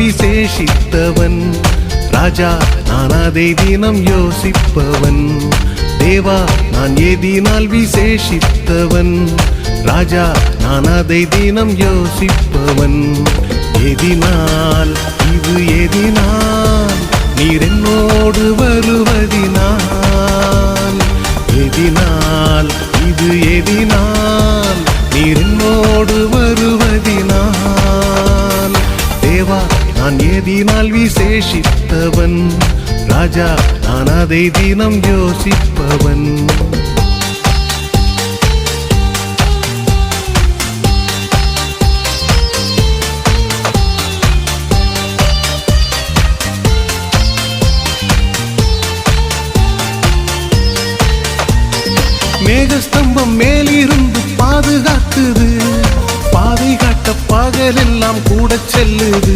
விசேஷித்தவன் ராஜா, நான் அதை தினம் யோசிப்பவன். தேவா, நான் எதினால் விசேஷித்தவன் ராஜா, நான் அதை தினம் யோசிப்பவன். எதினால், இது எதினால், நீர் என்னோடு வருவதினால். எதினால், இது எதினால், நீர் என்னோடு வருவதினால். தேவா, நான் எதினால் விசேஷித்தவன் ராஜா, நான் அதை தினம் யோசிப்பவன். மேகஸ்தம்பம் மேலிருந்து பாதுகாக்குது, பாதை காட்ட பகலெல்லாம் கூட செல்லுது.